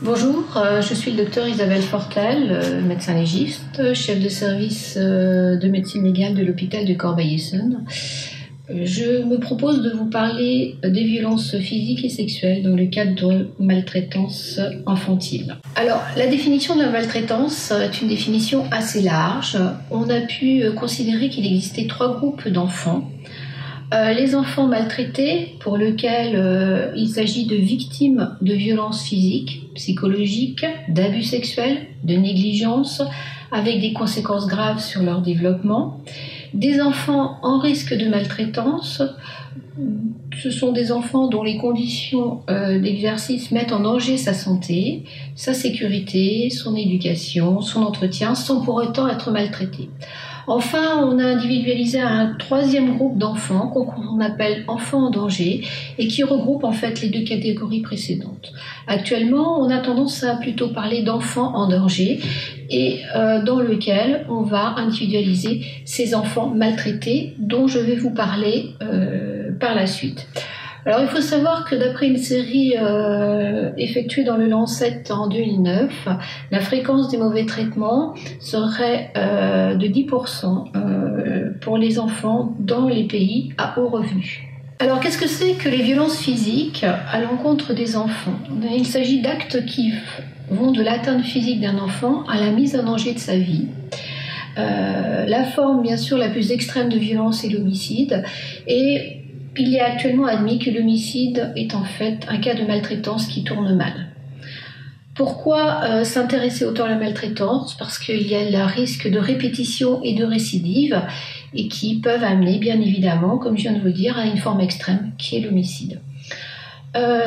Bonjour, je suis le docteur Isabelle Fortel, médecin légiste, chef de service de médecine légale de l'hôpital de Corbeil-Essonnes. Je me propose de vous parler des violences physiques et sexuelles dans le cadre de maltraitance infantile. Alors, la définition de la maltraitance est une définition assez large. On a pu considérer qu'il existait 3 groupes d'enfants. Les enfants maltraités, pour lesquels il s'agit de victimes de violences physiques, psychologiques, d'abus sexuels, de négligence, avec des conséquences graves sur leur développement. Des enfants en risque de maltraitance, ce sont des enfants dont les conditions d'exercice mettent en danger sa santé, sa sécurité, son éducation, son entretien, sans pour autant être maltraités. Enfin, on a individualisé un 3e groupe d'enfants qu'on appelle enfants en danger et qui regroupe en fait les 2 catégories précédentes. Actuellement, on a tendance à plutôt parler d'enfants en danger et dans lequel on va individualiser ces enfants maltraités dont je vais vous parler par la suite. Alors, il faut savoir que d'après une série effectuée dans le Lancet en 2009, la fréquence des mauvais traitements serait de 10% pour les enfants dans les pays à haut revenu. Alors, qu'est-ce que c'est que les violences physiques à l'encontre des enfants? Il s'agit d'actes qui vont de l'atteinte physique d'un enfant à la mise en danger de sa vie. La forme, bien sûr, la plus extrême de violence est l'homicide, et il est actuellement admis que l'homicide est en fait un cas de maltraitance qui tourne mal. Pourquoi s'intéresser autant à la maltraitance? Parce qu'il y a le risque de répétition et de récidive et qui peuvent amener, bien évidemment, comme je viens de vous dire, à une forme extrême qui est l'homicide.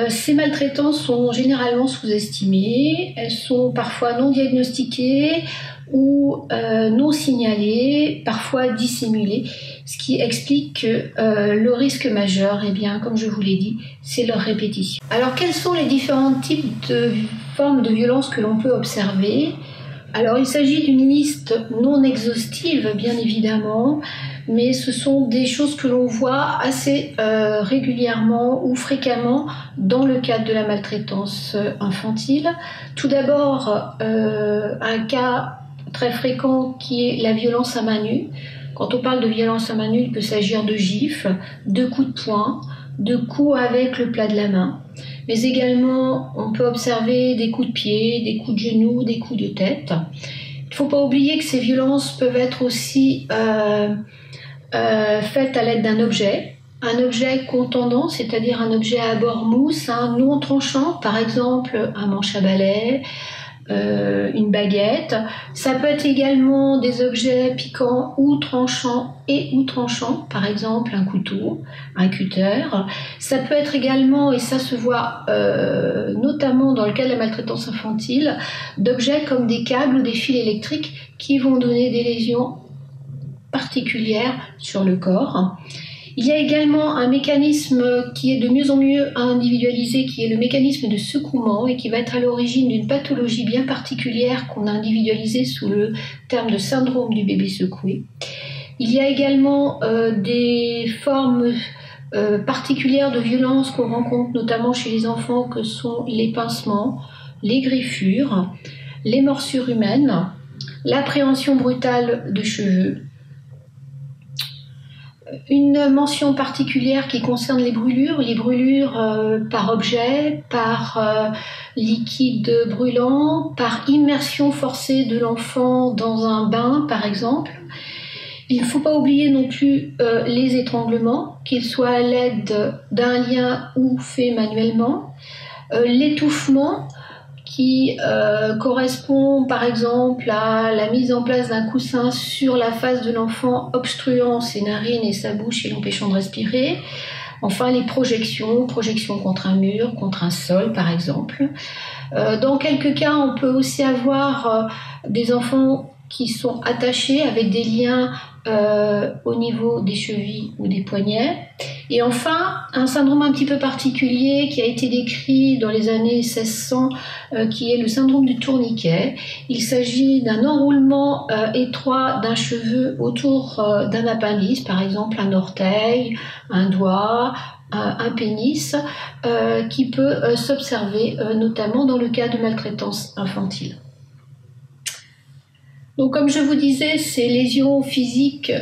Ces maltraitances sont généralement sous-estimées, elles sont parfois non diagnostiquées ou non signalées, parfois dissimulées, ce qui explique que le risque majeur, eh bien, comme je vous l'ai dit, c'est leur répétition. Alors, quels sont les différents types de formes de violence que l'on peut observer? Alors, il s'agit d'une liste non exhaustive, bien évidemment, mais ce sont des choses que l'on voit assez régulièrement ou fréquemment dans le cadre de la maltraitance infantile. Tout d'abord, un cas très fréquent qui est la violence à main nue. Quand on parle de violence à main nue, il peut s'agir de gifles, de coups de poing, de coups avec le plat de la main. Mais également, on peut observer des coups de pied, des coups de genoux, des coups de tête. Il ne faut pas oublier que ces violences peuvent être aussi faites à l'aide d'un objet. Un objet contondant, c'est-à-dire un objet à bord mousse, non tranchant, par exemple un manche à balai, une baguette. Ça peut être également des objets piquants ou tranchants par exemple un couteau, un cutter. Ça peut être également, et ça se voit notamment dans le cas de la maltraitance infantile, d'objets comme des câbles ou des fils électriques qui vont donner des lésions particulières sur le corps. Il y a également un mécanisme qui est de mieux en mieux individualisé, qui est le mécanisme de secouement et qui va être à l'origine d'une pathologie bien particulière qu'on a individualisée sous le terme de syndrome du bébé secoué. Il y a également des formes particulières de violence qu'on rencontre notamment chez les enfants, que sont les pincements, les griffures, les morsures humaines, l'appréhension brutale de cheveux. Une mention particulière qui concerne les brûlures par objet, par liquide brûlant, par immersion forcée de l'enfant dans un bain par exemple. Il ne faut pas oublier non plus les étranglements, qu'ils soient à l'aide d'un lien ou fait manuellement, l'étouffement, qui correspond par exemple à la mise en place d'un coussin sur la face de l'enfant, obstruant ses narines et sa bouche et l'empêchant de respirer. Enfin, les projections contre un mur, contre un sol par exemple. Dans quelques cas, on peut aussi avoir des enfants qui sont attachés avec des liens au niveau des chevilles ou des poignets. Et enfin, un syndrome un petit peu particulier qui a été décrit dans les années 1600, qui est le syndrome du tourniquet. Il s'agit d'un enroulement étroit d'un cheveu autour d'un appendice, par exemple un orteil, un doigt, un pénis, qui peut s'observer notamment dans le cas de maltraitance infantile. Donc, comme je vous disais, ces lésions physiques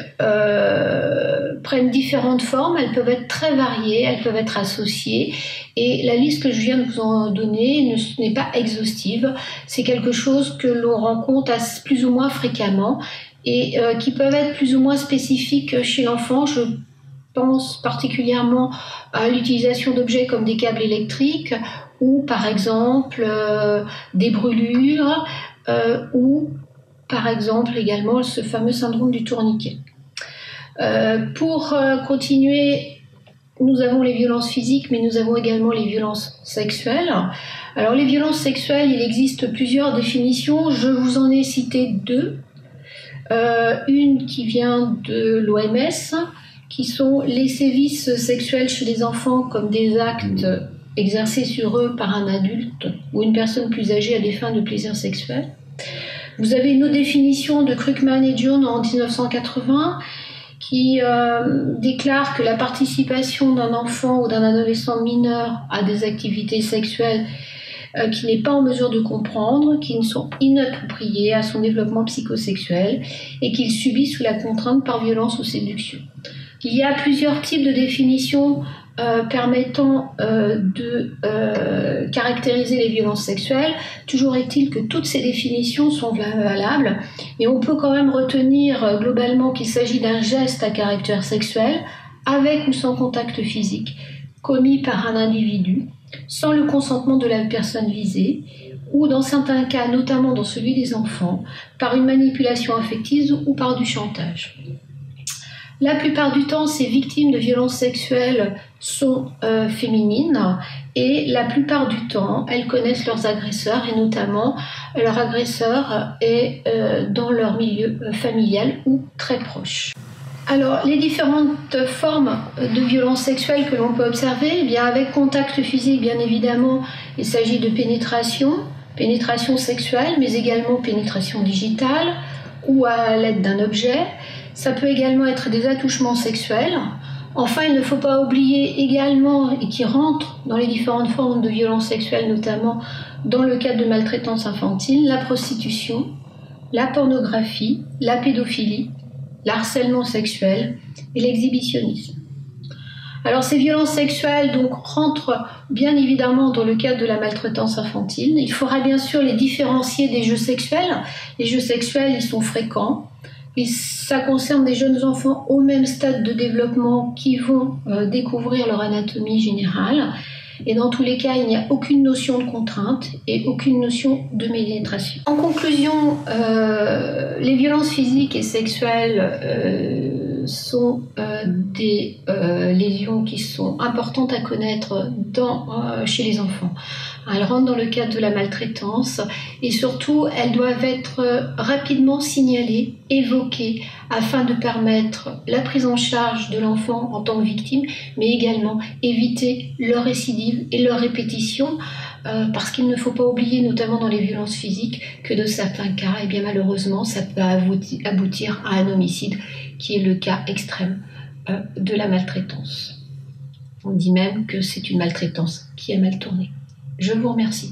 prennent différentes formes, elles peuvent être très variées, elles peuvent être associées, et la liste que je viens de vous en donner n'est pas exhaustive. C'est quelque chose que l'on rencontre plus ou moins fréquemment et qui peuvent être plus ou moins spécifiques chez l'enfant. Je pense particulièrement à l'utilisation d'objets comme des câbles électriques ou par exemple des brûlures ou par exemple également ce fameux syndrome du tourniquet. Pour continuer, nous avons les violences physiques, mais nous avons également les violences sexuelles. Alors les violences sexuelles, il existe plusieurs définitions, je vous en ai cité deux. Une qui vient de l'OMS, qui sont les sévices sexuels chez les enfants comme des actes exercés sur eux par un adulte ou une personne plus âgée à des fins de plaisir sexuel. Vous avez une autre définition de Krugman et John en 1980 qui déclare que la participation d'un enfant ou d'un adolescent mineur à des activités sexuelles qui n'est pas en mesure de comprendre, qui ne sont inappropriées à son développement psychosexuel et qu'il subit sous la contrainte par violence ou séduction. Il y a plusieurs types de définitions permettant de caractériser les violences sexuelles. Toujours est-il que toutes ces définitions sont valables et on peut quand même retenir globalement qu'il s'agit d'un geste à caractère sexuel avec ou sans contact physique commis par un individu sans le consentement de la personne visée ou dans certains cas, notamment dans celui des enfants, par une manipulation affective ou par du chantage. La plupart du temps, ces victimes de violences sexuelles sont féminines et la plupart du temps, elles connaissent leurs agresseurs et notamment leur agresseur est dans leur milieu familial ou très proche. Alors, les différentes formes de violences sexuelles que l'on peut observer, eh bien, avec contact physique, bien évidemment, il s'agit de pénétration sexuelle, mais également pénétration digitale ou à l'aide d'un objet. Ça peut également être des attouchements sexuels. Enfin, il ne faut pas oublier également, et qui rentre dans les différentes formes de violences sexuelles, notamment dans le cadre de maltraitance infantile, la prostitution, la pornographie, la pédophilie, l'harcèlement sexuel et l'exhibitionnisme. Alors ces violences sexuelles donc rentrent bien évidemment dans le cadre de la maltraitance infantile. Il faudra bien sûr les différencier des jeux sexuels. Les jeux sexuels, ils sont fréquents. Et ça concerne des jeunes enfants au même stade de développement qui vont découvrir leur anatomie générale. Et dans tous les cas, il n'y a aucune notion de contrainte et aucune notion de pénétration. En conclusion, les violences physiques et sexuelles sont des lésions qui sont importantes à connaître chez les enfants. Elles rentrent dans le cadre de la maltraitance et surtout, elles doivent être rapidement signalées, évoquées, afin de permettre la prise en charge de l'enfant en tant que victime, mais également éviter leur récidive et leur répétition, parce qu'il ne faut pas oublier, notamment dans les violences physiques, que de certains cas, et bien malheureusement, ça peut aboutir à un homicide, qui est le cas extrême de la maltraitance. On dit même que c'est une maltraitance qui est mal tournée. Je vous remercie.